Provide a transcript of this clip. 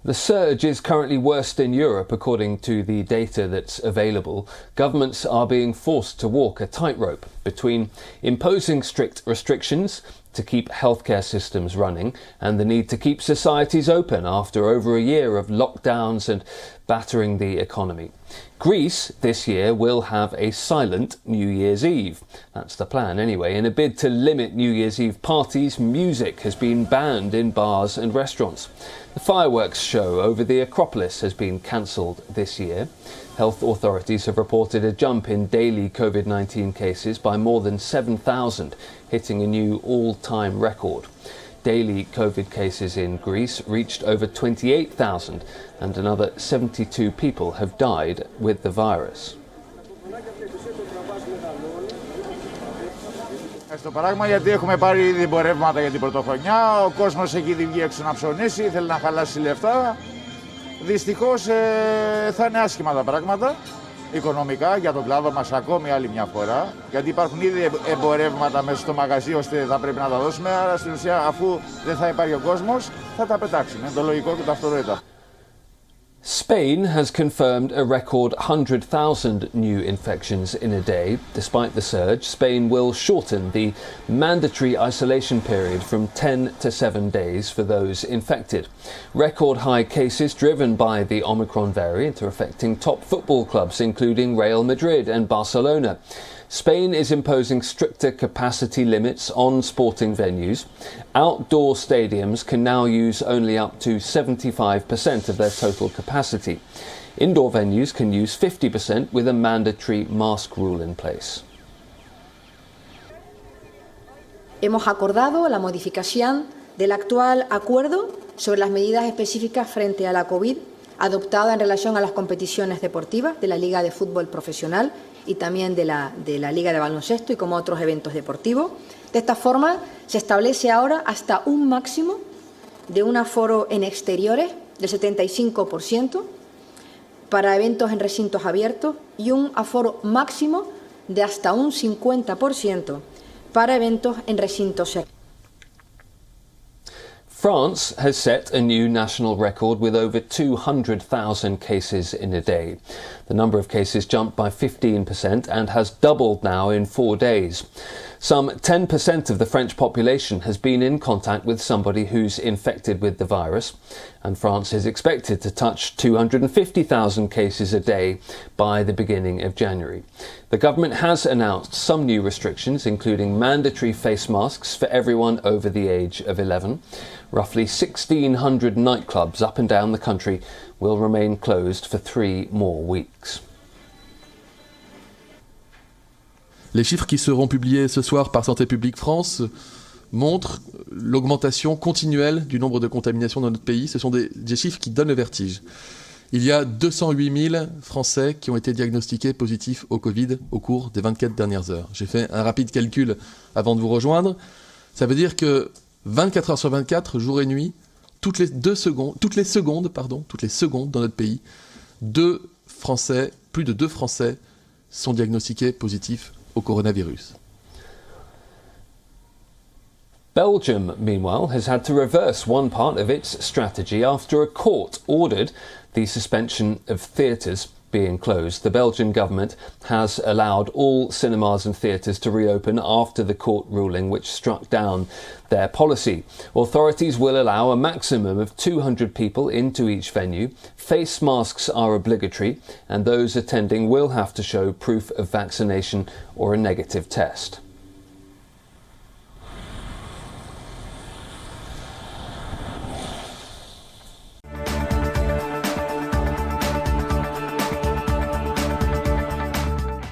The surge is currently worst in Europe, according to the data that's available. Governments are being forced to walk a tightrope between imposing strict restrictions to keep healthcare systems running and the need to keep societies open after over a year of lockdowns and battering the economy. Greece this year will have a silent New Year's Eve. That's the plan anyway. In a bid to limit New Year's Eve parties, music has been banned in bars and restaurants. The fireworks show over the Acropolis has been cancelled this year. Health authorities have reported a jump in daily COVID-19 cases by more than 7,000, hitting a new all-time record. Daily COVID cases in Greece reached over 28,000 and another 72 people have died with the virus. Στο παράγμα γιατί έχουμε πάρει ήδη εμπορεύματα για την πρωτοχρονιά, ο κόσμος έχει ήδη βγει έξω να ψωνίσει, θέλει να χαλάσει λεφτά. Δυστυχώς θα είναι άσχημα τα πράγματα οικονομικά για τον κλάδο μας ακόμη άλλη μια φορά, γιατί υπάρχουν ήδη εμπορεύματα μέσα στο μαγαζί ώστε θα πρέπει να τα δώσουμε, άρα στην ουσία αφού δεν θα υπάρχει ο κόσμος θα τα πετάξουμε, είναι το λογικό και το αυτονόητο. Spain has confirmed a record 100,000 new infections in a day. Despite the surge, Spain will shorten the mandatory isolation period from 10 to 7 days for those infected. Record high cases driven by the Omicron variant are affecting top football clubs including Real Madrid and Barcelona. Spain is imposing stricter capacity limits on sporting venues. Outdoor stadiums can now use only up to 75% of their total capacity. Indoor venues can use 50% with a mandatory mask rule in place. Hemos acordado la modificación del actual acuerdo sobre las medidas específicas frente a la COVID adoptada en relación a las competiciones deportivas de la Liga de Fútbol Profesional y también de la Liga de Baloncesto y como otros eventos deportivos. De esta forma se establece ahora hasta un máximo de un aforo en exteriores del 75% para eventos en recintos abiertos y un aforo máximo de hasta un 50% para eventos en recintos cerrados. France has set a new national record with over 200,000 cases in a day. The number of cases jumped by 15% and has doubled now in 4 days. Some 10% of the French population has been in contact with somebody who's infected with the virus, and France is expected to touch 250,000 cases a day by the beginning of January. The government has announced some new restrictions, including mandatory face masks for everyone over the age of 11. Roughly 1,600 nightclubs up and down the country will remain closed for 3 more weeks. Les chiffres qui seront publiés ce soir par Santé publique France montrent l'augmentation continuelle du nombre de contaminations dans notre pays. Ce sont des chiffres qui donnent le vertige. Il y a 208 000 Français qui ont été diagnostiqués positifs au Covid au cours des 24 dernières heures. J'ai fait un rapide calcul avant de vous rejoindre. Ça veut dire que 24 heures sur 24, jour et nuit, toutes les secondes dans notre pays, plus de 2 Français sont diagnostiqués positifs au coronavirus. Belgium, meanwhile, has had to reverse one part of its strategy after a court ordered the suspension of theatres being closed. The Belgian government has allowed all cinemas and theatres to reopen after the court ruling which struck down their policy. Authorities will allow a maximum of 200 people into each venue. Face masks are obligatory and those attending will have to show proof of vaccination or a negative test.